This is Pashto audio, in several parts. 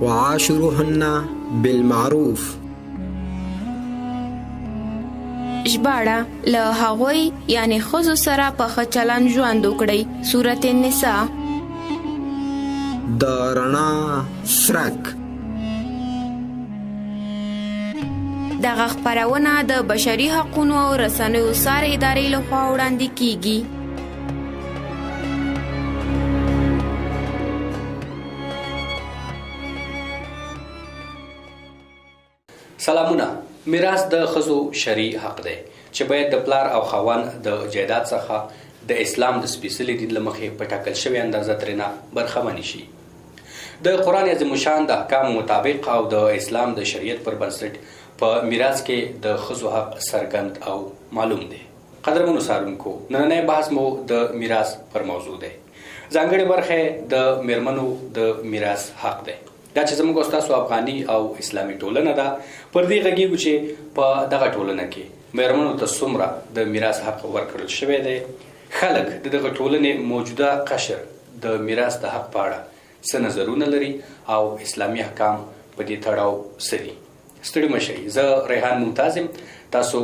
وعاشروهن بالمعروف. ژباړه له هغوی یعنی ښځو سره په ښه چلند ژوند وکړئ. سورة النساء. د رڼا څرک. دغه خپرونه د بشري حقونو او رسنیو څار ادارې لخوا وړاندې کیږي. سلامونه. میراث د ښځو شرعي حق دی چې باید د پلار او خاوند د جایداد څخه د اسلام د سپېڅلي دین له مخې په ټاکل شوې اندازه ترېنه برخمنې شي. د قرآن عظیم الشان د احکامو مطابق او د اسلام د شریعت پر بنسټ په میراث کې د ښځو حق څرګند او معلوم دی. قدرمنو څارونکو، نننی بحث مو د میراث پر موضوع دی. ځانګړې برخه د میرمنو د میراث حق دی. دا چې زموږ ستاسو افغاني او اسلامي ټولنه ده، پر دې غږیږو چې په دغه ټولنه کې میرمنو ته څومره د میراث حق ورکړل شوی دی. خلک د دغه ټولنې موجوده قشر د میراث د حق په اړه څه نظرونه لري او اسلامي احکام په دې تړاو څه دي. ستړي مه شئ. زه ریحان ممتاز یم. تاسو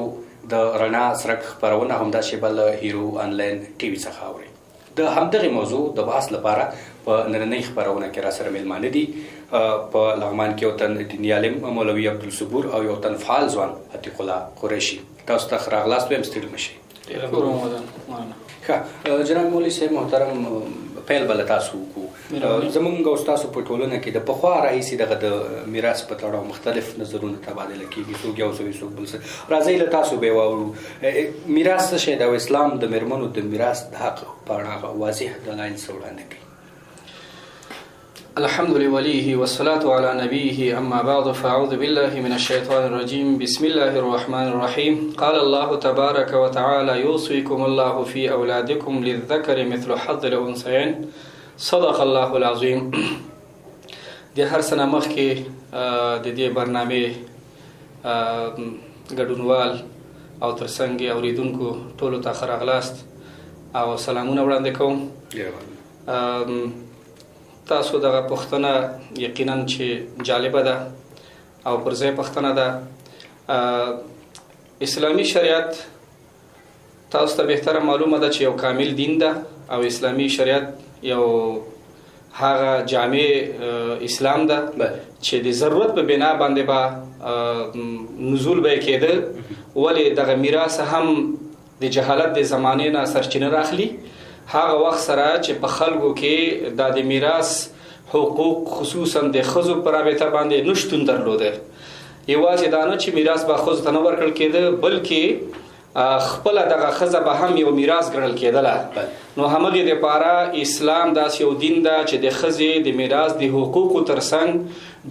د رڼا څرک خپرونه همداسې بل هیرو آنلاین ټي وي څخه اورئ. د همدغې موضوع د بحث لپاره په نننۍ خپرونه کې را سره میلمانه دي. په لغمان کې یو تن دیني عالم مولوي عبدالصبور او یو تن فعال ځوان عتیق الله قریشي. تاسو ته ښه راغلاست وایم. ستړي مه شئ. جناب مولوي صاحب محترم، پیل به له تاسو وکړو. زمونږ او ستاسو په ټولنه کې د پخوا راهیسې دغه د میراث په تړاو مختلف نظرونه تبادله کېږي. څوک یو څه وایي، څوک بل څه. راځئ له تاسو به یې واورو. میراث څه شی دی او اسلام د میرمنو د میراث د حق په اړه واضح دلایل څه وړاندې کوي؟ الحمد لله والصلاة على نبيه أما بعد فأعوذ بالله من الشيطان الرجيم. بسم الله الرحمن الرحيم. قال الله تبارك وتعالى يوصيكم الله في أولادكم للذكر مثل حظ الأنثيين. صدق الله العظيم. د هر سنه مخکې د دې برنامه ګډونوال او ترڅنګ اوریدونکو ټولو ته ښه راغلاست او سلامونه وړاندې کوم. تاسو دغه پوښتنه یقینا چې جالبه ده او پر ځای پوښتنه ده. اسلامي شریعت تاسو ته بهتره معلومه ده چې یو کامل دین ده او اسلامي شریعت یو هغه جامع اسلام ده چې د ضرورت په بنا باندې با نزول به کېده. ولی دغه میراث هم د جهالت د زمانه نه سرچینه راخلي. هغه وخت سره چې په خلکو کې د میراث حقوق خصوصا د ښځو پر رابطه باندې نشتون درلوده. یوازې دا نه چې میراث به ښځو ته نه ورکړل کېده، بلکې خپل دغه ښځه به هم یو میراث ګڼل کېدله. نو همغې دپاره اسلام داسې یو دین ده چې د ښځې د میراث د حقوقو ترڅنګ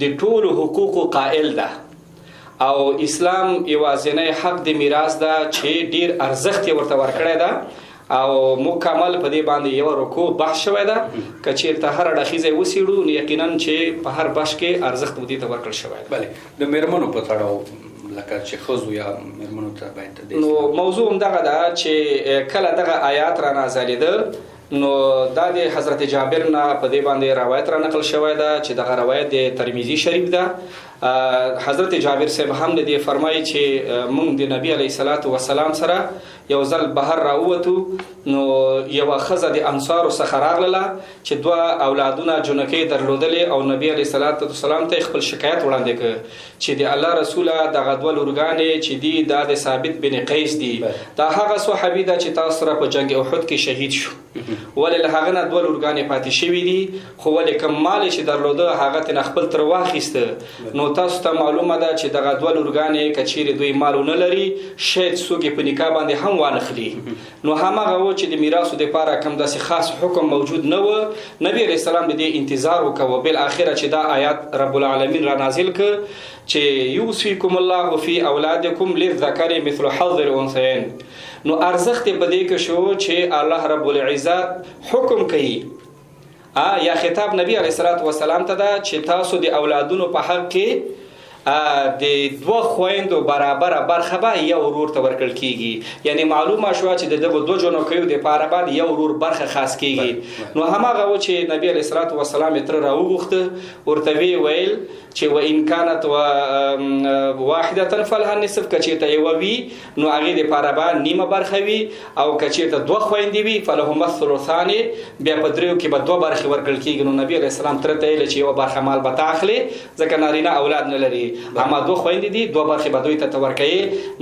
د ټولو حقوقو قائل ده. او اسلام یوازینی حق د میراث ده چې ډیر ارزښت یې ورته ورکړی ده او مکمل په دې باندې یو رکو بحث شوی ده. که چېرته هر اړخیزه وڅېړو نو یقینا چې په هر بحث کې ارزښت دې ته ورکړل شوی ده. بله، د میرمنو په تړاو لکه چې ښځو یا میرمنو ته باید نو موضوع همدغه ده چې کله دغه آیات را نازلېده نو دا د حضرت جابر نه په دې باندې روایت را نقل شوی ده چې دغه روایت د ترمذی شریف ده. حضرت جابر صاحب هم دې فرمایي چې موږ د نبی علیه الصلاۃ والسلام سره یو ځل بهر راووتو. نو یو ښځه د انصارو څخه راغله چې دوه اولادونه جنکۍ درلودلې او نبی علیه الصلاۃ والسلام ته خپل شکایت وړاندې کړ چې د الله رسوله دغه دوه لورګانې چې دي دا د ثابت بن قیس دي. دا هغه صحابي ده چې تاسو سره په جنگ احد کې شهید شو. ولې له هغه نه دوه لورګانې پاتې شوي دي، خو ولې کوم مال چې درلوده هغه ترې خپل تر واخیسته. نو تاسو ته معلومه ده چې دغه دوه لورګانې که چیرې دوی مال ونه لري شاید څوک یې په نکاح باندې هم وانخلي. نو هماغه و چې د میراثو دپاره کوم داسې خاص حکم موجود نه و. نبی علیه السلام د دې انتظار وکوه. بالاخره چې دا آیات رب العالمین را نازل کړ چې یوصیکم الله فی اولادکم للذکر مثل حظ الانثیین. نو ارزښت په دې کې شو چې الله رب العزت حکم کوي یا خطاب نبی علیه الصلاۃ والسلام ته ده چې تاسو د اولادونو په حق کې د دوه خويندو برابر برخه به یو ورور ته ورکړل کیږي. یعنی معلومه شو چې دغه دوه جنکیو د پاره باندې یو ورور برخه خاص کیږي. نو هماغه و چې نبی علیه الصلاۃ والسلام تر راوغخته ورته ویل چې و ان كانت واحده فلها النصف، کچې ته یو وی نو هغه د پاره باندې نیمه برخه وی، او کچې ته دوه خويندې وی فلهم الثلثان، بیا په دریو کې به دوه برخه ورکړل کیږي. نو نبی علیه السلام تر ته ویل چې یو برخه مال به تاخلي ځکه نارینه اولاد نه لري، اما دوه خويندې دي دوه برخه به دوی ته ورکړي.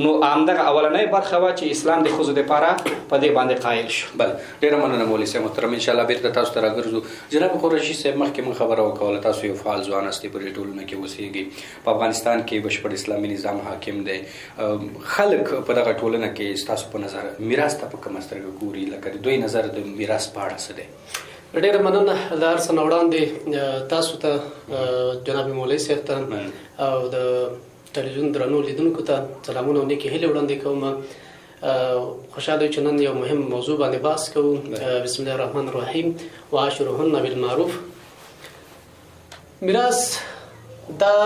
نو همدغه اولنۍ برخه وا چې اسلام د خزو د پاره په دې باندې قائل شو. بل ډیر مننه مولوی صاحب محترم، ان شاء الله بیرته تاسو ته راګرځو. جناب قریشي صاحب مخکې من خبره وکوله، تاسو یو فعال ځوان استي په ټولنه کې اوسېږي، په افغانستان کې بشپړ اسلامي نظام حاکم دی. خلک په دغه ټولنه کې تاسو په نظر میراث ته په کومه سترګه ګوري، لکه دوی نظر د میراث په اړه څه دی؟ ډېر مننه د هر څه نه وړاندې تاسو ته جناب مولوي صاحب ته او د ټلویزیون درنو لیدونکو ته سلامونه او نیکې هیلې وړاندې کوم. خوشاله چې نن یو مهم موضوع باندې بحث کوو. بسم الله الرحمن الرحیم. وعاشرهن بالمعروف. میراث دا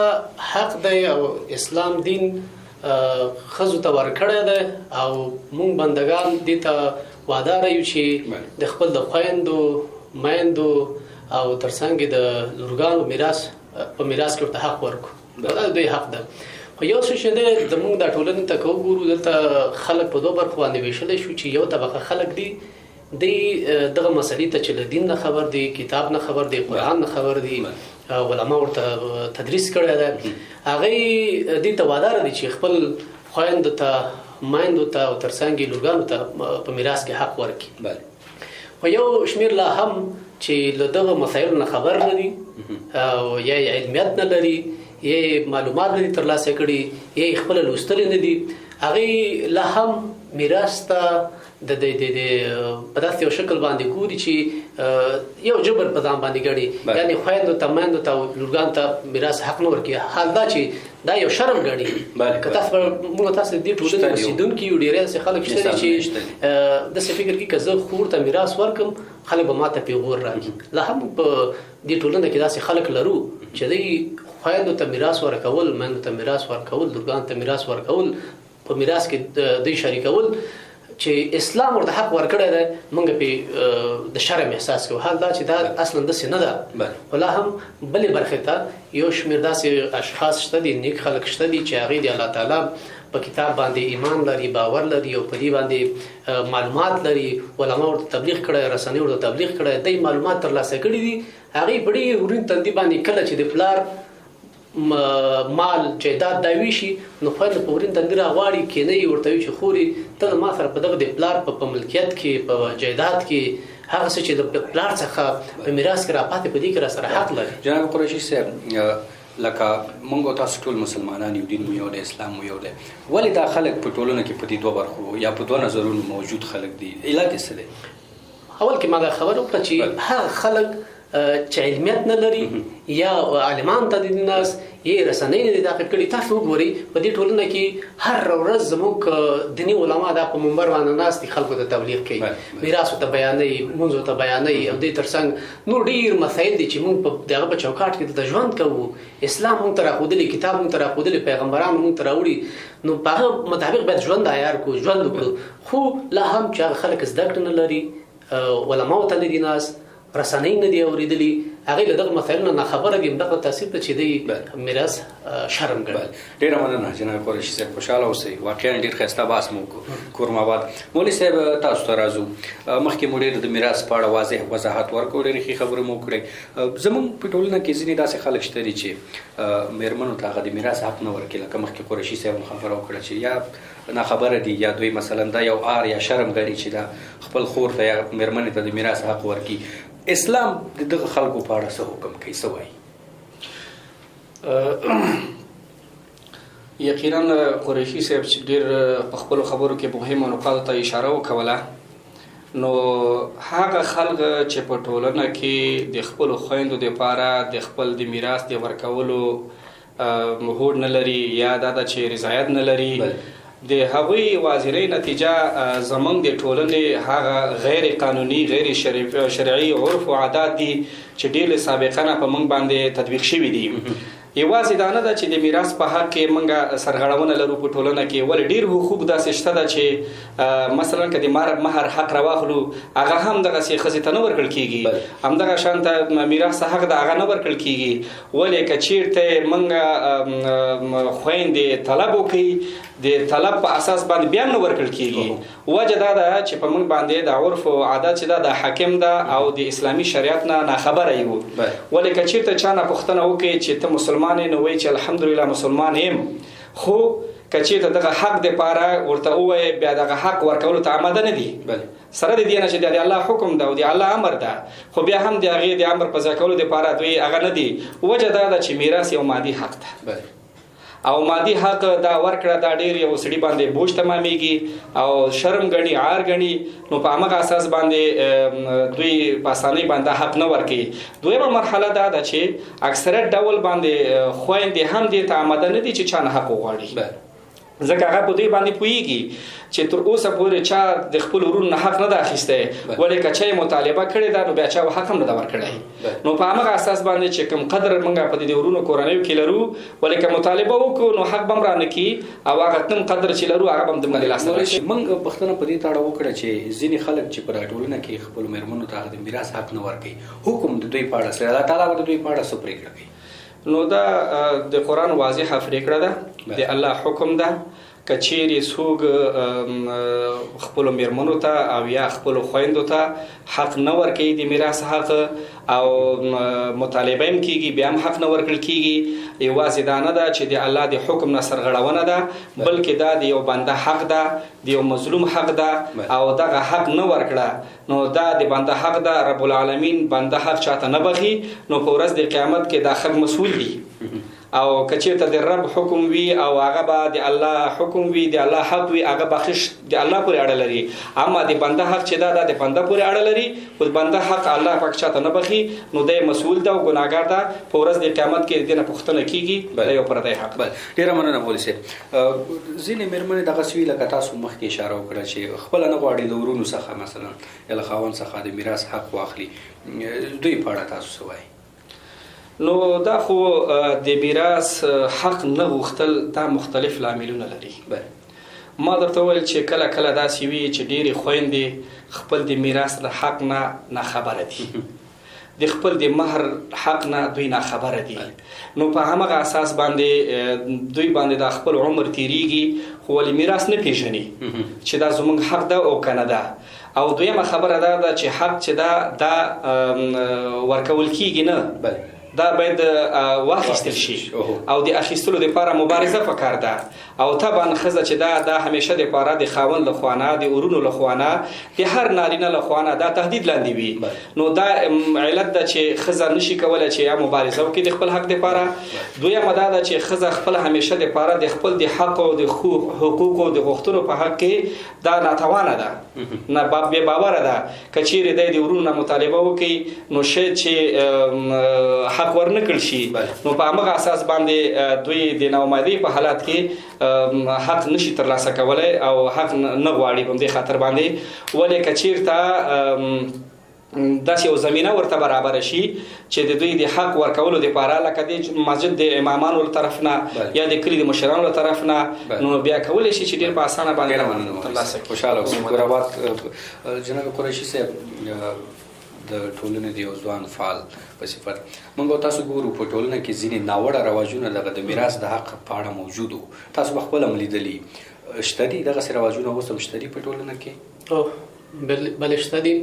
حق دی او اسلام دین خزو ته ورکړی دی او مونږ بندگان دې ته وادار یو چې د خپل د خویندو میندو او ترڅنګ د لورګانو میراث په میراث کې ورته حق ورکړو. دا دوی حق ده. خو یو څه چې دی د مونږ د ټولنې ته که وګورو دلته خلک په دوه برخو باندې ویشلی شو چې یو طبقه خلک دي دغه مسلې ته چې له دین نه خبر دي، کتاب نه خبر دي، قرآن نه خبر دي، علما ورته تدریس کړی دی، هغوی دې ته وادار دي چې خپل خویندو ته میندو ته او ترڅنګ یې لورګانو ته په میراث کې حق ورکړي. خو یو شمېر لا هم چې له دغه مسایلو نه خبر نه دي او یا علمیت نه لري یا معلومات نه دي ترلاسه کړي یا خپله لوستلی نه دي، هغوی لا هم میراث ته د په داسې یو شکل باندې ګوري چې یو جبر په ځان باندې ګڼي، یعنې خویندو ته میندو ته او لورګانو ته میراث حق نه ورکوي. حال دا چې دا یو شرم ګڼي. که تاسو موږ تاسو دې ټولنې اوسېدونکي یو ډېری داسې خلک شته دي چې داسې فکر کوي که زه خور ته میراث ورکړم خلک به ما ته پیغور راکړي. لا هم په دې ټولنه کې داسې خلک لرو چې دوی خویندو ته میراث ورکول، میندو ته میراث ورکول، لورګانو ته میراث ورکول، په میراث کې دوی شریکول چې اسلام ورته حق ورکړی دی، موږ پې د شرم احساس کوو. حال دا چې دا اصلا داسې نه ده. ولا هم بلې برخې ته یو شمېر داسې اشخاص شته دي، نیک خلک شته دي چې هغوی د الله تعالی په کتاب باندې ایمان لري، باور لري او په دې باندې معلومات لري، علما ورته تبلیغ کړی، رسنۍ ورته تبلیغ کړی، دوی معلومات ترلاسه کړي دي. هغوی په ډېر ورین تندي باندې کله چې د پلار مال جایداد دا ویشي نو خویندو په ورین تندي راغواړي، کینوي، ورته وایي چې خورې ته ما سره په دغه د پلار په ملکیت کې په جایداد کې هغه څه چې د پلار څخه په میراث کې راپاتې په دې کې راسره حق لري. جناب قریشي صاحب لکه موږ تاسو ټول مسلمانان یو، دین مو یو دی، اسلام مو یو دی، ولې دا خلک په ټولنه کې په دې دوه برخو یا په دوه نظرونو موجود خلک دي؟ علت یې څه دی؟ اول کې ما دا خبره وکړه چې هغه خلک چې علمیت نه لري یا عالمان ته د ناس یې رسنۍ نه دي تعقیب کړي. تاسو وګورئ په دې ټولنه کې هر ورځ زموږ دیني علما دا په منبر باندې ناست دي، خلکو ته تبلیغ کوي، میراث ته بیانوي، مونځو ته بیانوي، او دې ترڅنګ نور ډېر مسایل دي چې موږ په دغه په چوکاټ کې د ژوند کوو. اسلام موږ ته راښودلی، کتاب موږ ته راښودلی، پیغمبران موږ ته راوړي، نو په هغه مطابق باید ژوند عیار کړو، ژوند وکړو. خو لا هم چې هغه خلک زده کړه نه لري، علماو ته نه دي ناست، رسنۍ نه دي اورېدلي، هغوی له دغه مسایلو نه خبره دي، همدغه تاثیر ته چې دوی میراث شرم ګڼي. ډېره مننه جناب قریشي صاحب، خوشحاله اوسئ. واقعا ډېر ښایسته بحث مو وکړو. کورماباد مولوي صاحب تاسو ته راځو. مخکې مو ډېر د میراث په اړه واضح وضاحت ورکړو، ډېرې ښې خبرې مو وکړې. زموږ په ټولنه کې ځینې داسې خلک شته دي چې مېرمنو ته هغه د میراث حق نه ورکوي، لکه مخکې قریشي صاحب خبره وکړه چې یا ناخبره دي یا دوی مثلا دا یو عار یا شرم ګڼي چې دا خپل خور ته یا مېرمنې ته د میراث حق ورکړي. اسلام د دغه خلکو په اړه څه حکم کوي، څه وایي؟ یقینا قریشي صاحب چې ډېر په خپلو خبرو کې مهمو نقاطو ته اشاره وکوله. نو هغه خلک چې په ټولنه کې د خپلو خویندو دپاره د خپل د میراث د ورکولو هوډ نه لري یا دا ده چې رضایت نه لري، د هغوی واضحه نتیجه زمونږ د ټولنې هغه غیر قانوني، غیر شرعي عرف او عادات دي چې ډېر سابقا په موږ باندې تطبیق شوي دي. یوازې دا نه ده چې د میراث په حق کې موږ سرغړونه لرو په ټولنه کې، ولې ډیر حقوق داسې شته ده چې مثلا که د مهر حق راواخلو هغه هم دغسې ښځې ته نه ورکړل کېږي، همدغه شان ته میراث حق د هغه نه ورکړل کېږي. ولې که چیرته موږ خویندې طلب وکړي د طلب په اساس باندې بیا نه ورکړل کېږي. وجه دا ده چې په موږ باندې د عرف او عادت چې دا د حاکم ده او د اسلامي شریعت نه ناخبره یو. ولې که چیرته چا نه پوښتنه وکړي چې ته مسلمان یې، نو وایي چې الحمدلله مسلمان یم، خو که چیرته دغه حق دپاره ورته ووایي بیا دغه حق ورکولو ته آماده نه دي، سره د دې نه چې د الله حکم ده او د الله امر ده، خو بیا هم د هغې د امر په ځای کولو دپاره دوی هغه نه دي. وجه دا ده چې میراث یو مادي حق ده او مادي حق دا ورکړه دا ډیر یو سړي باندې بوج تمامېږي او شرم غني عار غني، نو په هغه اساس باندې دوی په اسانۍ باندې حق نه ورکوي. دویمه مرحله دا ده چې اکثریت ډول باندې خویندې هم دې ته آماده نه دي چې چا نه حق وغواړي، ځکه هغه په دوی باندې پوهېږي چې تر اوسه پورې چا د خپل ورونو نه حق نه ده اخیستی، ولې که چا یې مطالبه کړې ده نو بیا چا حق هم نه ده ورکړی. نو په همغه اساس باندې چې کوم قدر موږ په دې ورونو کورنیو کې لرو، ولې که مطالبه وکړو نو حق به هم رانه کړي او هغه کوم قدر چې لرو هغه به هم دومره د لاسه راشي. موږ پوښتنه په دې تاړه وکړه چې ځینې خلک چې په ټولنه کې خپلو مېرمنو ته د میراث حق نه ورکوي، حکم د دوی په اړه څه الله تعالی به د دوی په اړه څه پرېکړه کوي؟ نو دا د قرآن واضحه پرېکړه ده، د الله حکم ده. که چیرې څوک خپلو مېرمنو ته او یا خپلو خویندو ته حق نه ورکوي د میراث حق او مطالبه هم کېږي بیا هم حق نه ورکړل کېږي، یوازې دا نه ده چې د الله د حکم نه سرغړونه ده، بلکې دا د یو بنده حق ده، د یو مظلوم حق ده او دغه حق نه ورکړه نو دا د بنده حق ده. رب العالمین بنده حق چاته نه بخي، نو په ورځ د قیامت کې دا حق مسؤول دي. او که چیرته د رب حکم وي او هغه به د الله حکم وي، د الله حق وي، هغه بخښ د الله پورې اړه لري. اما د بنده حق چې دا د بنده پورې اړه لري، خو د بنده حق الله پاک چاته نه بخي، نو دی مسؤول ده او ګناهګار ده. په ورځ د قیامت کې د نه پوښتنه کیږي د یو پردی حق. ډیره مننه مولوي صاحب. ځینې مېرمنې دغسې وي لکه تاسو مخکې اشاره وکړه چې خپله نه غواړي د ورونو څخه مثلا یا له خاوند څخه د میراث حق واخلي، دوی په اړه تاسو څه وایي؟ نو دا خو د میراث حق نه غوښتل دا مختلف لاملونه لري. ما درته وویل چې کله کله داسې وي چې ډېرې خویندې خپل د میراث د حق نه خبره دي، د خپل د مهر حق نه دوی نه خبره دي. نو په همغه اساس باندې دوی باندې د خپل عمر تیریږي، خو ولې میراث نه پیژني چې دا زموږ حق ده او کنه ده. او دویمه خبره دا ده چې حق چې دا ورکول کیږي نه، دا باید واخیستل شي او د اخیستلو لپاره مبارزه پکار ده. او طبعا ښځه چې دا همیشه د لپاره د خاوند له خوا نه، د ورونو له خوا نه، د هر نارینه له خوا نه دا تهدید لاندې وي. نو دا علت ده چې ښځه نشي کولی چې یا مبارزه وکړي د خپل حق لپاره. دویمه دا ده چې ښځه خپل همیشه د لپاره د خپل د حق او د حقوقو د غوښتنو په حق کې دا ناتوانه ده، نه بې باوره ده. که چیرې دی د ورونو نه مطالبه وکړي نو شاید چې حق ورنکړل شي، نو په همغه اساس باندې دوی د ناامیدۍ په حالت کې حق نشي ترلاسه کولی او حق نه غواړي په دې خاطر باندې. ولې که چیرته داسې یو زمینه ورته برابره شي چې د دوی د حق ورکولو دپاره لکه د مسجد د امامانو له طرف نه یا د کلي د مشرانو له طرف نه، نو بیا کولی شي چې ډېر په اسانه باندې ترلاسه کړي. خوشحاله اوسئ. کورآباد جناب قریشي صاحب، د ټولنې د یو ځوان فعال په صفت موږ تاسو ګورو په ټولنه کې ځینې ناوړه رواجونه دغه د میراث د حق په اړه موجود وو، تاسو به خپله هم لیدلي شته دي دغسې رواجونه اوس هم شته دي په ټولنه کې؟ بله شته دي.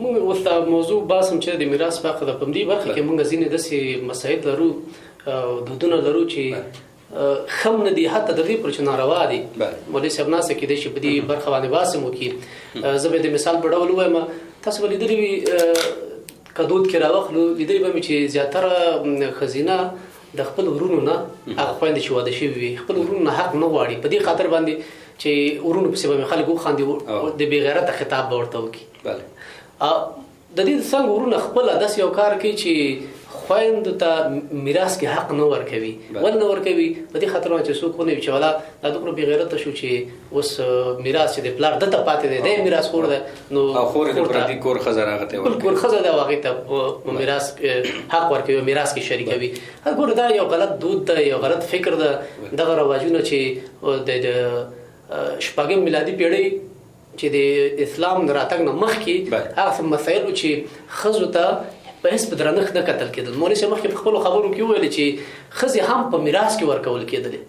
موږ اوس دا موضوع بحث هم چې د میراث په حق د په همدې برخه کې موږ ځینې داسې مسایل لرو او دودونه لرو چې خم نه دي، حتی د دې پر چې ناروا دي. مولوي صاحب ناسته کېدای شي په دې برخه باندې بحث هم وکړي. زه به د مثال په ډول ووایم، تاسو به لیدلي وي که دود کې راواخلو، لیدلي به مې چې زیاتره ښځینه د خپل ورونو نه هغه خویندې چې واده شوي وي خپل ورونو نه حق نه غواړي، په دې خاطر باندې چې ورونو پسې به مې خلک وخاندي، د بې غیرته خطاب به ورته وکړي. د دې څنګه ورونه خپله داسې یو کار کوي چې خويندو ته میراث کې حق نه ورکوي ول نه ورکوي په دې خاطر چې څوک ونه چې ولا د دوکرو بی غیرت شو چې اوس میراث چې د پلار دته پاتې دی د میراث خور ده نو خور د پردي کور خزر هغه ته ورکوي کور خزر دا واغې ته میراث حق ورکوي میراث کې شریکوي هغه دا یو غلط دود ده یو غلط فکر ده دغه رواجونه چې د شپږم میلادي پیړۍ چې د اسلام راتګ نه مخکې هغه مسایل چې خزو ته په هیڅ درنښت نه کتل کېدل. مولوي صاحب مخکې په خپلو خبرو کې وویل چې ښځې هم په میراث کې ورکول کېدلې.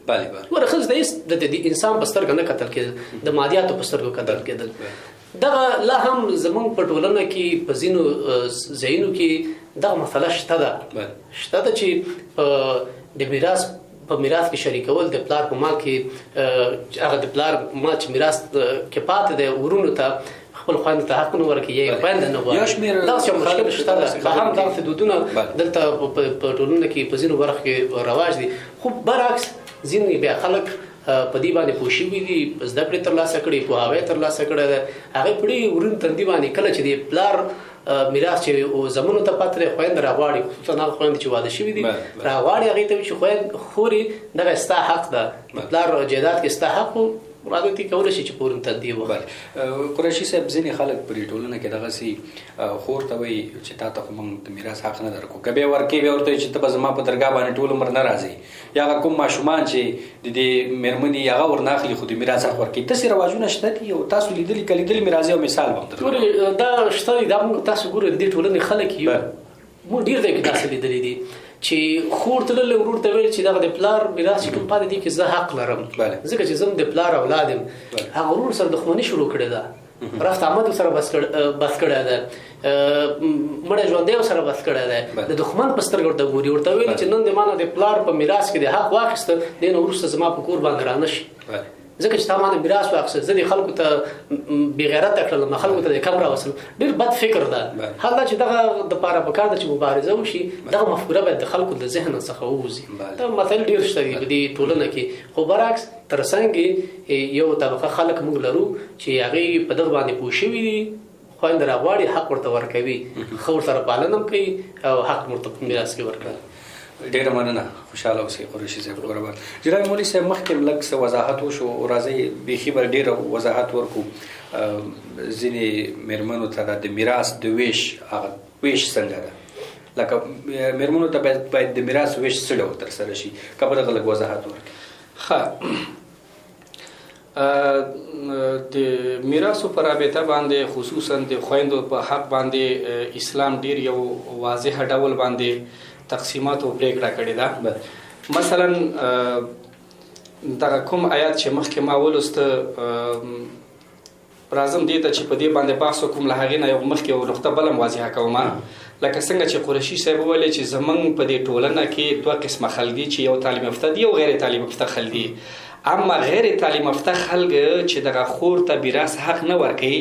ګوره ښځې ته هېڅ د انسان په سترګه نه کتل کېدل، د مادیاتو په سترګو کتل کېدل. دغه لا هم زموږ په ټولنه کې په ځینو ځایونو کې دغه مسله شته ده چې د میراث په میراث کې شریکول د پلار په مال کې هغه د پلار مال چې میراث کې پاتې دی ورونو ته خپل خويندو ته حق نه ورکوي یا خويند نه غواړي. دا څه مشکل شته ده. هم دا حدودونه دلته په ټولنه کې په ځینو برخو کې رواج دي، خو برعکس ځینې بیا خلک په دې باندې پوه شوي دي، زده کړې ترلاسه کړي، پوهاوی ترلاسه کړی ده. هغې په ډېرې ورونو تندي باندې کله چې د پلار میراث چې زمونو ته پاتې دی خویند راغواړي، خصوصا هغه خویند چې واده شوي دي راغواړي هغې ته وایي چې خویند خورې دغه ستا حق ده، د پلار جایداد کې ستا حق و راګوتي کولی شي چې پورې تندي وخوري. قریشي صاحب ځینې خلک په دې ټولنه کې دغسې خور ته وایي چې تا ته خو موږ د میراث حق نه درکو، که بیا ورکوي بیا ورته وایي چې ته به زما په درګاه باندې ټول عمر نه راځي، یا هغه کوم ماشومان چې د دې مېرمنې هغه ورناخلي خو د میراث حق ورکوي. داسې رواجونه شته دي او تاسو لیدلي که لیدلي مې راځي او مثال به هم درکړم. دا شته دي، دا موږ تاسو ګورئ د دې ټولنې خلک یو موږ ډېر ځای کې داسې لیدلي دي چې خور تللی ورور ته ویل چې دغه د پلار میراث چې کوم پاتې دی کې زه حق لرم، ځکه چې زه د پلار اولاد یم. هغه ورور سره دښمني شروع کړې ده، رفت عمد سره بس کړی ده، مړی ژوندی سره بس کړی دی، د دښمن په سترګه ورته ګوري، ورته ویل چې نن د ما نه د پلار په میراث کې د حق واخیسته، دې نه وروسته زما په کور باندې رانه شي، ځکه چې تا ما نه میراث واخیسته، زه دې خلکو ته بېغیرته کړلم، خلکو ته د کم راوستلم. ډېر بد فکر ده. حال دا چې دغه دپاره پکار ده چې مبارزه وشي، دغه مفکوره باید د خلکو د ذهن څخه ووځي. دا مسایل ډېر شته دي په دې ټولنه کې، خو برعکس تر څنګ یو طبقه خلک موږ لرو چې هغې په دغه باندې پوه شوي دي، خویند راغواړي حق ورته ورکوي، ښه ورسره پالنه هم کوي او حق ورته په میراث کې ورکوي. ډېره مننه، خوشحاله اوسئ قریشي صاحب. قربان جناب مولوي صاحب مخکې لږ څه وضاحت وشو، راځئ بیخي به ډېره وضاحت ورکړو ځینې مېرمنو ته د میراث د ویش هغه ویش څنګه ده، لکه مېرمنو ته باید د میراث ویش څه ډول ترسره شي، که په دغه لږ وضاحت ورکړي. د میراثو په رابطه باندې خصوصا د خویندو په حق باندې اسلام ډېر یو واضح ډول باندې تقسیمات او پریکړه کړې ده. مثلا دغه کوم آیات چې مخکې ما ولوسته راځم دې ته چې په دې باندې بحث وکړم، له هغې نه یو مخکې یو نقطه بله هم واضحه کوم. لکه څنګه چې قریشي صاحب وویل چې زموږ په دې ټولنه کې دوه قسمه خلک دي، چې یو تعلیم یافته دي او غیر تعلیم یافته خلک دي. اما غیر تعلیم یافته خلک چې دغه خور ته میراث حق نه ورکوي،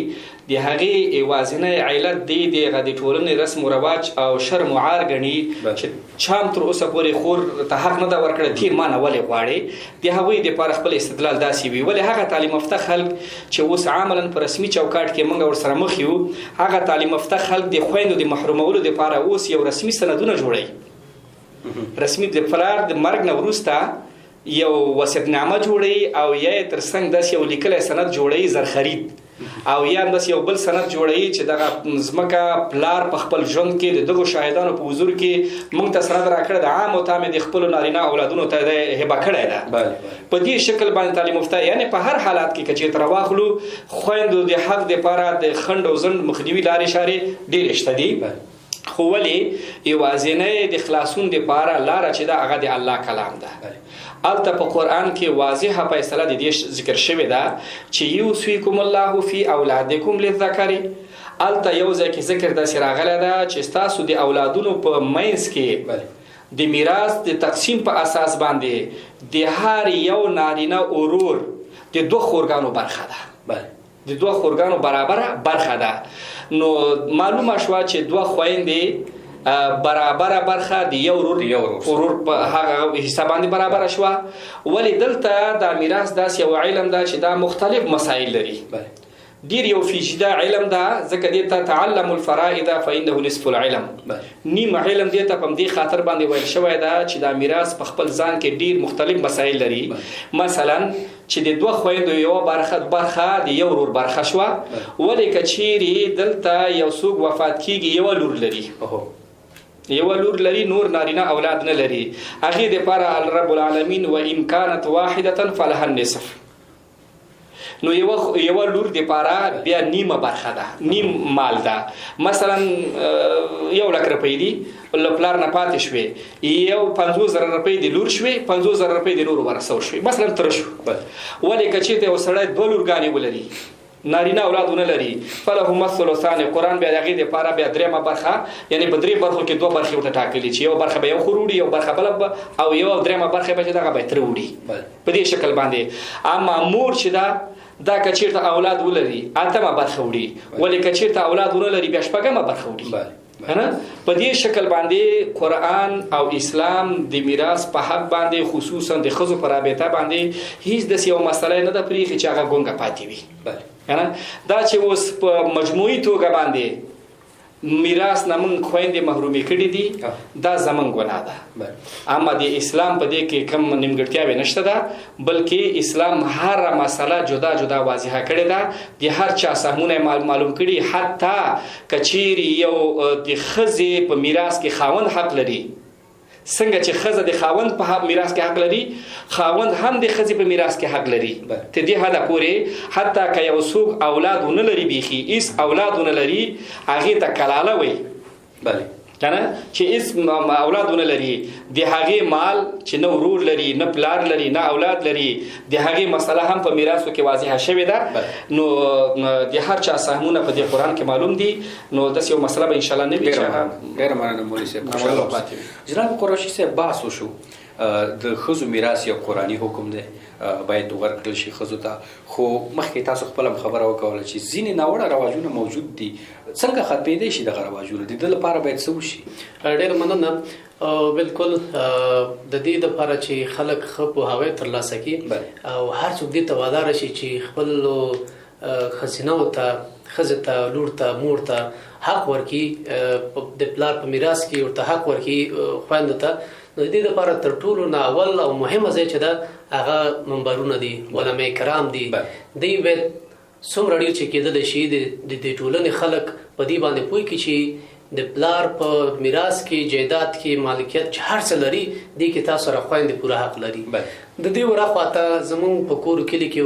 د هغې یوازینی علت دی دغه د ټولنې رسم و رواج او شرم و عار ګڼي چې چا هم تر اوسه پورې خور ته حق نه ده ورکړی، تی ما نه ولې غواړې. د هغوی دپاره خپل استدلال داسې وي، ولې هغه تعلیم یافته خلک چې اوس عملا په رسمي چوکاټ کې موږ ورسره مخ یو، هغه تعلیم یافته خلک د خویندو د محرومولو دپاره اوس یو رسمي سندونه جوړوي، رسمي د پلار د مرګ نه وروسته یو وصیتنامه جوړوي او یا تر څنګ داسې یو لیکلی سند جوړوي زرخرید، او یا داسې یو بل سند جوړوي چې دغه ځمکه پلار په خپل ژوند کې د دغو شاهدانو په حضور کې موږ ته سند راکړی د عام او تامې د خپلو نارینه اولادونو ته هبه کړی ده. په دې شکل باندې تعلیم یافته، یعنې په هر حالات کې که چېرته راواخلو خویندو د حق دپاره د خنډ او ځنډ مخنیوي لارې شارې ډېرې شته دي، خو ولې یوازینی د خلاصون دپاره لاره چې ده هغه د الله کلام ده. البته په قرآن کې واضحه فیصله د دې ذکر شوې ده چې یوصیکم الله فی اولادکم للذکر. البته یو ځای کې ذکر داسې راغلی ده چې ستاسو د اولادونو په منځ کې د میراث د تقسیم په اساس باندې د هر یو نارینه ورور د دوه خورګانو برخه ده، د دوه خورګانو برابره برخه ده. نو معلومه شوه چې دوه خویندې برابره برخه د یو ورور په هغه حصه باندې برابره شوه. ولې دلته دا میراث داسې یو علم ده چې دا مختلف مسایل لري. ډیر یو فیصده علم ده، ځکه دې ته تعلم الفرائض فإنه نصف العلم. نیم علم دې ته په دې خاطر باندې ویل شوی ده چې دا میراث په خپل ځان کې ډیر مختلف مسایل لري. مثلا چې د دوه خویندو یو برخه د یو ورور برخه شوه، ولې که چیرې دلته یو څوک وفات کیږي یو لور لري نور نارینه اولاد نه لري، هغې دپاره رب العالمین و ان کانت واحده فلها النصف. نو یو لور دپاره بیا نیمه برخه ده، نیم مال ده. مثلا 1,00,000 روپۍ دي له پلار نه پاتې شوې، یو 50,000 روپۍ د لور شوې، 50,000 روپۍ د نورو ورثه شوې، مثلا تر شو. ولې که چېرته یو سړی 2 لورګانې ولري، نارینه اولادونه لري، فلهما الثلثان. قرآن بیا د هغې دپاره بیا 3مه برخه، یعنې په 3 برخو کې 2 برخې ورته ټاکلي چې یو برخه به یو خور وړي، یو برخه بله او یو 3مه برخه به چې دغه به تره وړي په دې شکل باندې. اما مور چې دا که چېرته اولاد ولري 8مه برخه وړي، ولې که چېرته اولاد ونه لري بیا 6مه برخه وړي. په دې شکل باندې قرآن او اسلام د میراث په حق باندې خصوصا د ښځو په رابطه باندې هیڅ داسې یوه مسله نه ده پرېښې چې هغه ګونګه پاتې وي. دا چې اوس په مجموعي توګه باندې میراث نه موږ خویندې محرومې کړي دي، دا زموږ ګناه ده. اما د اسلام په دې کې کوم نیمګړتیاوې نشته ده، بلکې اسلام هر مسله جدا جدا واضحه کړې ده، د هر چا سهمونه معلوم کړي. حتی که چیرې یو د ښځې په میراث کې خاوند حق لري، څنګه چې ښځه د خاوند په میراث کې حق لري، خاوند هم د ښځې په میراث کې حق لري. تر دې حده پورې حتی که یو څوک اولاد ونه لري، بیخي هېڅ اولاد ونه لري، هغې ته کلاله وایي کنه چې هېڅ اولاد ونه لري، د هغې مال چې نه ورور لري، نه پلار لري، نه اولاد لري، د هغې مسله هم په میراثو کې واضحه شوې ده. نو د هر چا سهمونه په دې قرآن کې معلوم دي. نو داسې یو مسله به انشاءالله نه وي. ډېره مننه مولوي صاحب. جناب قراشي صاحب، بحث وشو د ښځو میراث یو قرآني حکم دی، باید ورکړل شي ښځو ته. خو مخکې تاسو خپله هم خبره وکوله چې ځینې ناوړه رواجونه موجود دي، څنګه ختمېدی شي دغه رواجونه؟ د دې لپاره باید څه وشي؟ ډېر مننه. بالکل د دې لپاره چې خلک ښه پوهاوی ترلاسه کړي او هر څوک دې ته وادار شي چې خپلو ښځینهو ته، ښځې ته، لور ته، مور ته حق ورکړي، د پلار په میراث کې ورته حق ورکړي خویندو ته. نو د دې لپاره تر ټولو نه اول او مهمه ځای چې ده هغه منبرونه دي، علما کرام دي. دوی باید څومره ډېر چې کېدلی شي د ټولنې خلک په دې باندې پوه کړي چې د پلار په میراث کې، جایداد کې، مالکیت چې هر څه لري، دې کې تاسو سره خویندې پوره حق لري. د دې ورخواته زمونږ په کورو کلي کې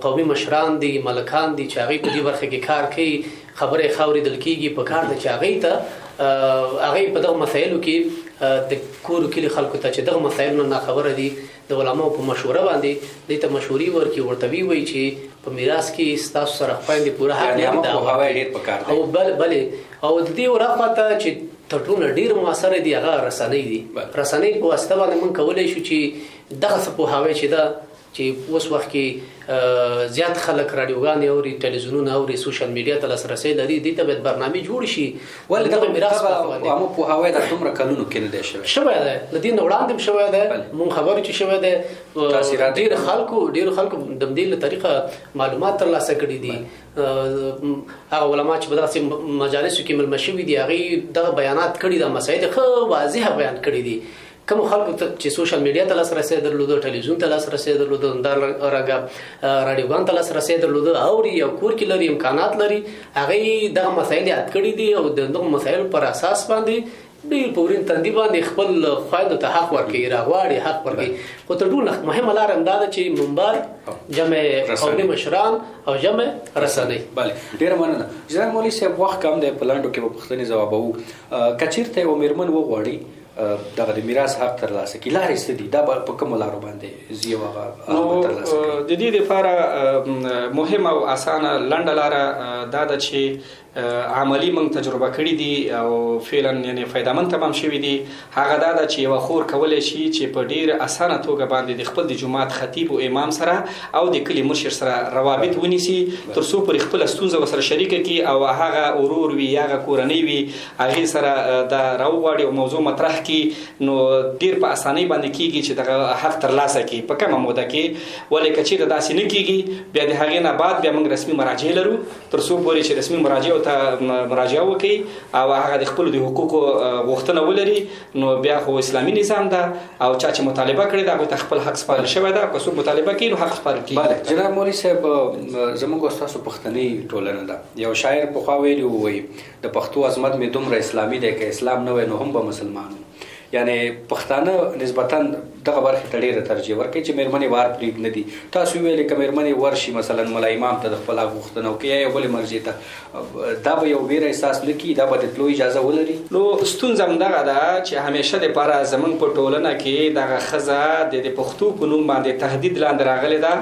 قومي مشران دي، ملکان دي چې هغوی په دې برخه کې کار کوي، خبرې خاورېدل کېږي. په کار ده چې هغوی ته هغوی په دغه مسایلو کې د کورو کلي خلکو ته چې دغه مسایلو نه خبره دي، د علماو په مشوره باندې دوی ته مشورې ورکړي، ورته ووایي چې په میراث کې ستاسو سره خویندې پوره حق لري. بلې او د دې ورخواته چې تر ټولو ډېر مؤثره دي هغه رسنۍ دي. رسنۍ په واسطه باندې موږ کولی شو چې دغه څه پوهاوی چې ده چې اوس وخت کې زیات خلک رادیوګانې اوري، تلویزیونونه اوري، سوشل میډیا ته لاسرسی لري، دې ته باید برنامې جوړ شي. ولې دغه میراث عامه پوهاوی د دومره کلونو کې نه دی شوی دی، له دې نه وړاندې هم شوی دی. مونږ خبرې چې شوی دی، ډېرو خلکو د دې له طریقه معلومات ترلاسه کړي دي. هغه علما چې په دغسې مجالسو کې مېلمه شوي دي، هغوی دغه بیانات کړي دي، مسایل ښه واضحه بیان کړي دي. کوم خلکو چې سوشل میډیا ته لاسرسی درلوده، ټلویزیون ته لاسرسی درلوده، همدارنګه راډیوګانو ته لاسرسی درلوده، اوري او کور کې لري، امکانات لري، هغوی دغه مسایل یاد کړي دي او د دغو مسایلو پر اساس باندې ډېر په ورین تندي باندې خپل خویندو ته حق ورکوي، راغواړي حق ورکوي. خو تر ټولو مهمه لاره همدا ده چې منبر، جمع قومي مشران او جمع رسنۍ. بله، ډېره مننه. جناب مولوي صاحب، وخت کم دی، په لنډو کې به پوښتنې ځوابوو. که چېرته یوه مېرمن وغواړي دغه د میراث حق ترلاسه کړي، لارې څه دي؟ دا به په کومو لارو باندې ځي او هغه حق ترلاسه کړي؟ د دې لپاره مهمه او اسانه لنډه لاره دا ده چې عملی موږ تجربه کړي دي او فعلا یعنی فایدهمند تمام شوي دي. هغه دا ده چې یوه خور کولی شي چې په ډېر اسانه توګه باندې د خپل د جومات خطیب او امام سره او د کلي مشر سره روابط ونیسي، تر څو پورې خپله ستونزه ورسره شریکه کړي او هغه ورور وي یا هغه کورنۍ وي، هغې سره دا راوغواړي او موضوع مطرح کې نو ډیر په اسانۍ باندې کیږي چې دغه حق ترلاسه کړي په کومه موده کې. ولې که چیرې داسې نه کیږي بیا د هغې نه بعد بیا موږ رسمي مراجع لرو تر څو پورې چې رسمي مراجعو ته مراجعه وکړي او هغه د خپلو د حقوقو غوښتنه ولري نو بیا خو اسلامي نظام ده او چا چې مطالبه کړې ده هغوی ته خپل حق سپارل شوی ده. که څوک مطالبه کوي نو حق سپارل کېږي. جناب مولوي صاحب زموږ ستاسو پښتني ټولنه ده. یو شاعر پخوا ویلي وایي د پښتو عظمت مې دومره اسلامي دی که اسلام نه وای نو هم به مسلمان وم. یعنی پښتانه نسبتا دغه برخې ته ډېره ترجیح ورکوي چې مېرمنې وار پرېږدي. تاسو ویلې که مېرمنې ورشي مثلا ملا امام ته د خپل حق غوښتنه وکړي یا یو بلې مرجع ته دا به یو ویره احساس نه کړي دا به د تلو اجازه ولري. نو ستونزه همدغه ده چې همیشه دپاره زموږ په ټولنه کې دغه ښځه د پښتو په نوم باندې تهدید لاندې راغلې ده.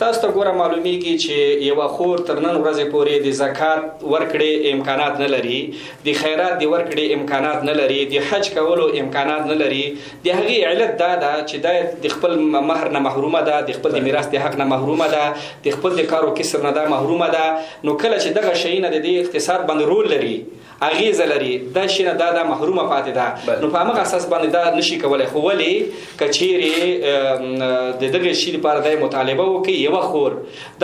تاسو ته ګوره معلومیږي چې یوه خور تر نن ورځې پورې د زکات ورکړې امکانات نه لري، د خیرات د ورکړې امکانات نه لري، د حج کولو امکانات نه لري. د هغې علت دا ده چې دا د خپل مهر نه محرومه ده، د خپل د میراث د حق نه محرومه ده، د خپل د کار او کسب نه ده محرومه ده. نو کله چې دغه شیونه د دې اقتصاد باندې رول لري اغیزه لري دا شي نه دا محرومه پاتې ده. نو په هغه اساس باندې دا نشي کولای. خو ولې کچېرې د دغه شي لپاره د مطالبه وکړي یوه خور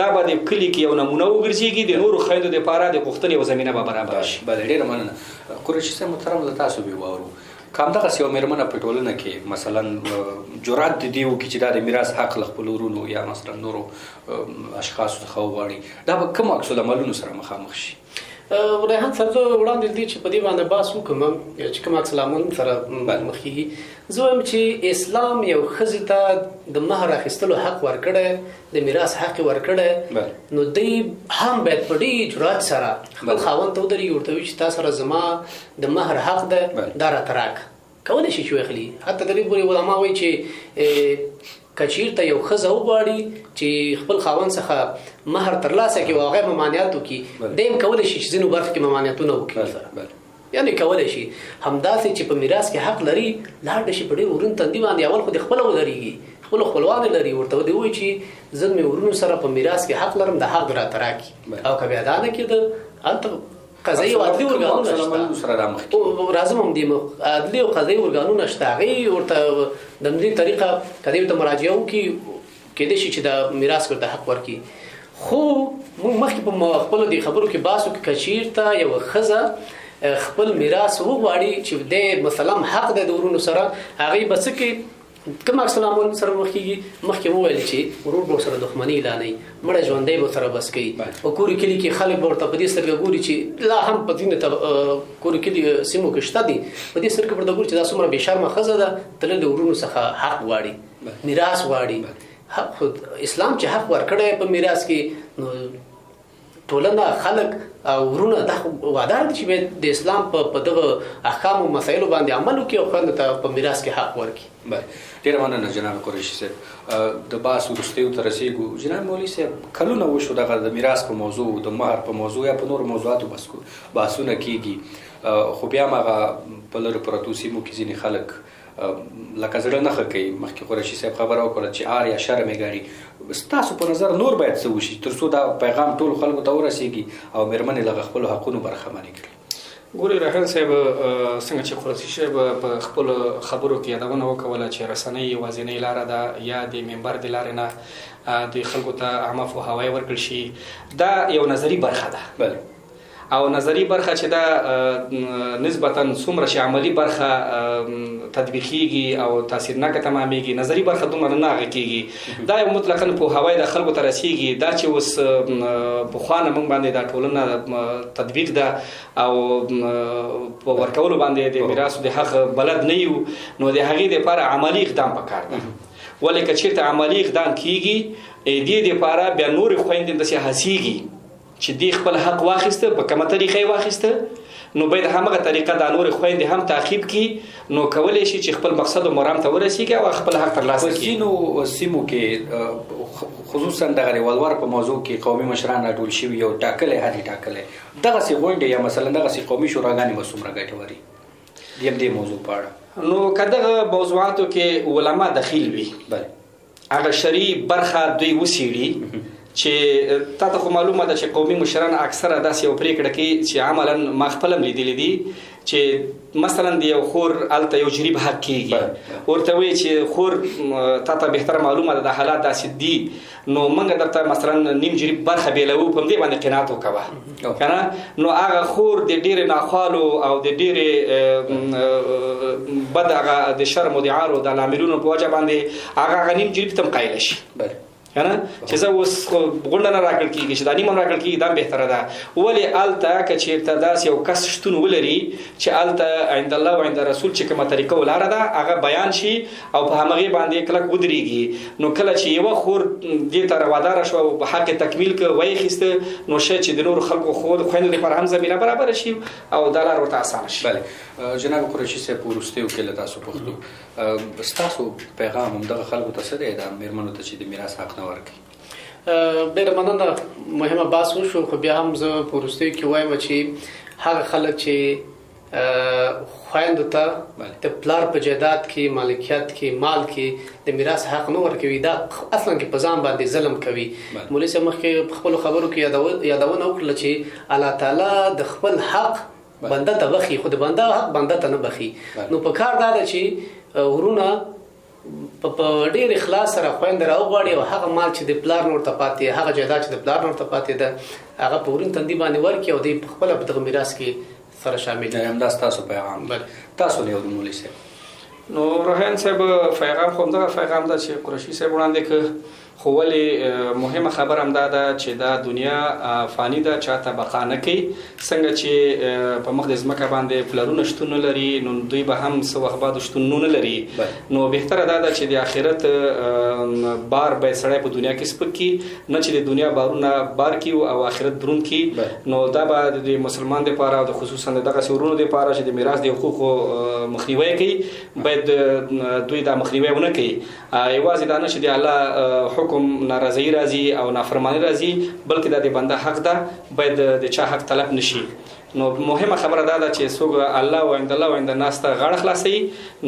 دا به د کلي کې یو نمونه وګرځېږي د نورو خویندو دپاره د غوښتنې یو زمینه به برابره شي. بله ډېره مننه. قریشي صاحب محترم له تاسو به واورو که همدغسې یو مېرمنه په ټولنه کې مثلا جرأت د دې وکړي چې دا د میراث حق له خپلو ورونو یا مثلا نورو اشخاصو څخه وغواړي دا به کوم عکس العملونو سره مخامخ شي؟ ریحان صاحب زه وړاندې دي چې په دې باندې بحث وکړم چې کوم عکس العمل سره مخ کېږي. زه وایم چې اسلام یو ښځې ته د مهر اخیستلو حق ورکړی، د میراث حق یې ورکړی، نو دوی هم باید په ډېر جرأت سره خپل خاوند ته ودرېږي، ورته وایي چې تا سره زما د مهر حق ده دا راته راکړه. کولی شي چې واخلي. حتی د دې پورې علما وایي چې که چېرته یو ښځه وغواړي چې خپل خاوند څخه مهر ترلاسه کړي او هغه ممانعت وکړي دی هم کولی شي چې ځینو برخو کې ممانعتونه وکړي سره. یعنې کولی شي همداسې چې په میراث کې حق لري لاړ شي په ډېر ورون تندي باندې اول خو د خپله ودرېږي، خپلو خپلوان لري، ورته دې وایي چې زه مې ورونو سره په میراث کې حق لرم د حق راته راکړي. او که بیا دا نه کېده هلته قضایي او عدلي ارګانونه شته، راځم هم دې عدلي او قضایي ارګانونه شته، هغې ورته د همدې طریقه که دې ورته مراجعه وکړي کېدای شي چې د میراث ورته حق ورکړي. خو موږ مخکې په خپلو دې خبرو کې بحث وکړو که چېرته یوه ښځه خپل میراث وغواړي چې دی مثلا حق دی د ورونو سره، هغې به څه کوي؟ کوم عکس العمل سره مخ کېږي؟ مخکې وویل چې ورور به ورسره دښمني اعلانوي، مړی ژوندی به ورسره بس کوي. په کوري کلي کې خلک به ورته په دې سترګه ګوري چې لا هم په ځینو کوري کلي سیمو کې شته دي، په دې سترګه ورته ګوري چې دا څومره بېشرمه ښځه ده تللې د ورونو څخه حق غواړي، میراث غواړي. اسلام چې حق ورکړی په میراث کې نو ټولنه خلک او ورونه دا وادار دي چې باید د اسلام په دغه احکامو مسایلو باندې عمل وکړي او خویندو ته په میراث کې حق ورکړي. ډېره مننه جناب قریشي صاحب. د بحث وروستیو ته رسېږو. جناب مولوي صاحب کلونه وشو دغه د میراث په موضوع د مهر په موضوع یا په نورو موضوعاتو بحثونه کېږي، خو بیا هم هغه په لرو پرتو سیمو کې ځینې خلک لکه زړه نه ښه کوي. مخکې قریشي صاحب خبره وکړه چې آر یا شرم یې ګاڼي. ستاسو په نظر نور باید څه وشي تر څو دا پیغام ټولو خلکو ته ورسېږي او مېرمنې له خپلو حقونو برخمنې کړي؟ ګورې ریحان صاحب څنګه چې قریشي صاحب په خپلو خبرو کې یادونه وکوله چې رسنۍ یوازینۍ لاره ده یا د منبر د لارې نه دوی خلکو ته عامه پوهاوی ورکړل شي، دا یو نظري برخه ده. او نظری برخه چې دا نسبتا څومره چې عملی برخه تطبیقیږي او تاثیرناکه تمامېږي، نظری برخه دومره نه هغه کېږي. دا یو مطلقاً پوهاوی د خلکو ته رسېږي. دا چې اوس پخوا نه موږ باندې دا ټولنه تطبیق ده او په ورکولو باندې د میراثو د حق بلد نه یو، نو د هغې دپاره عملي اقدام پکار ده. ولې که چېرته عملي اقدام کېږي دې دپاره بیا نورې خویندې همداسې هڅېږي چې دی خپل حق واخیسته، په کومه طریقه یې واخیسته، نو باید همغه طریقه دا نور خویندې هم تعقیب کړي، نو کولی شي چې خپل مقصد او مرام ته ورسیږي او خپل حق ترلاسه کړي. ځینو سیمو کې خصوصا دغه ولور په موضوع کې قومي مشران راټول شوي یو ټاکلی حد یې ټاکلی، دغسې غونډې یا مثلا دغسې قومي شوراګانې به څومره ګټورې د همدې موضوع په اړه؟ نو که دغه موضوعاتو کې علما دخیل وي، هغه شرعي برخه دوی وڅېړي چې تاسو خو معلومه ده چې قومي مشران اکثره داسې یو پریکړه کوي چې عملاً ما خپل لیدلې دي چې مثلا د یو خور الته یو جریب حق کیږي ورته وی چې خور تاسو به تر معلومه ده د حالات داسې دي نو موږ درته مثلا نیم جریب برخه بیلو په دې باندې قناعت وکوه کنه نو هغه خور د ډیره ناخوالو او د ډیره بد هغه د شرم او د عار او د عاملونو په وجه باندې هغه نیم جریب تم قایل شي کنه چې زه اوس غونډه نه راکړ کیږي چې دا نیمه راکړ کیږي دا بهتره ده ولې الته کچې ته داس یو کس شتون ولري چې الته عند الله او عند رسول چې کومه طریقه ولاره ده هغه بیان شي او په همغه باندې کله ودرېږي نو کله چې یو خور دې ته روادار شو او په حق تکمیل کې وای خسته نو شې چې د نور خلکو خو خويندو لپاره هم زمينه برابر شي او د لار ورته اسانه شي. بله جناب قریشي صاحب پورستیو کې له تاسو پوښتنه ستاسو پیغام هم دغه خلکو ته څه دی د میرمنو ته چې د میراث حق نه ورکړي؟ ډېر مننه مهمه بحث وشو خو بیا هم زه پورستیو کې وایم چې هغه خلک چې خويندو ته د پلار په جایداد کې مالکیت کې مال کې د میراث حق نه ورکوي دا اصلا کې په ځان باندې ظلم کوي. مولوي صاحب مخکې خپل خبرو کې یادونه وکړه چې الله تعالی د خپل حق بنده ته بخي خو د بنده حق بنده ته نه بخي نو په کار دا ده چې ورونه په ډېر اخلاص سره خويندې راوغواړي او هغه مال چې د پلار نور ته پاتې هغه جایداد چې د پلار نور ته پاتې ده هغه په ورین تندي باندې ورکړي او د خپل په دغه میراث کې سره شامل دي. هم دا تاسو پیغام تاسو له مولوي صاحب نو روحان صاحب پیغام کوم دا پیغام دا چې قریشي صاحب وړاندې ک خو ولی مهمه خبر هم دا ده چې دا دنیا فانی ده چاته بقا نه کوي څنګه چې په مقدس مکه باندې پلرونه شتون لري نو دوی به هم څو وخت بعد شتون نه لري نو بهتره ده چې د آخرت بار به سړی په دنیا کې سپکی نه چې د دنیا بارونه بار کی او آخرت درون کی نو دا به د مسلمان لپاره او خصوصا دغه سورونو لپاره چې د میراث د حقوقو مخنیوي کوي باید دوی دا مخنیوي ونه کوي ایوازې دا نه چې د الله حکم ناراضي راځي او نافرمانی راځي بلکې د بنده حق ده باید د چا حق طلب نشي. نو مهمه خبره ده چې څوک الله او عند الله او عند الناس ته غاړه خلاصي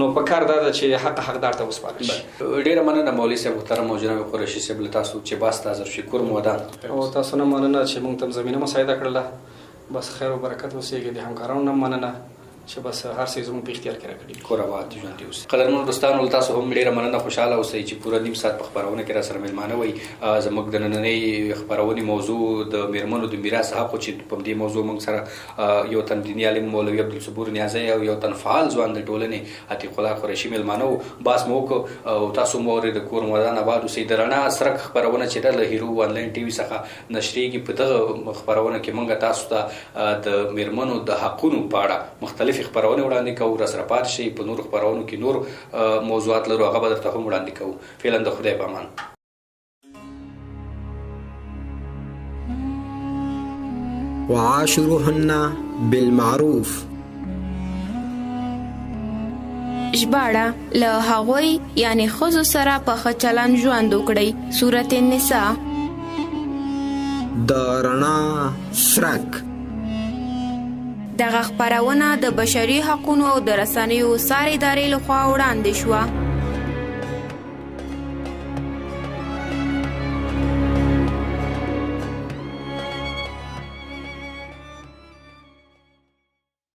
نو په کار ده چې حق حقدار ته وسپارل شي. ډیره مننه مولوي صاحب محترم او جناب قریشي صاحب له تاسو چې باست حاضر شکر مودان او تاسو نه مننه چې موږ تم زمينه مساعده کړله بس خیر او برکت وسیږي د همکارانو نه مننه چې بس هر څه زموږ په اختیار کې راکړي کور آباد ژوند اوسئ. قدرمنو دوستانو تاسو هم ډیره مننه خوشاله اوسئ چې پوره نیم ساعت په خبرونه کې را سره ملمانه وي زموږ د نننۍ خبرونې موضوع د میرمنو د میراث حق چې په دې موضوع موږ سره یو تن دیني عالم مولوي عبدالصبور نیازی او یو تن فعال ځوان د ټولنې عتیق الله قریشي ملمانه باس مو او تاسو مور د کور مودان آباد اوسئ. د رڼا سرک خبرونه چې د هیرو آنلاین ټي وي څخه نشریږي په دغه خبرونه کې موږ تاسو ته د میرمنو د حقونو په اړه مختلف خبرونه وړاندې کوو را سره پات شي په نور خبرونو کې نور موضوعات لرو هغه به درته هم وړاندې کوو. فعلا د خدای په امان. وعاشروهن بالمعروف ژباړه له هغوی یعنی ښځو سره په ښه چلند ژوند وکړئ. سورة النساء. د رڼا څرک دغه خبرونه د بشري حقوقو او د رسنیو ساري ادارې لخوا وړاندې شوه.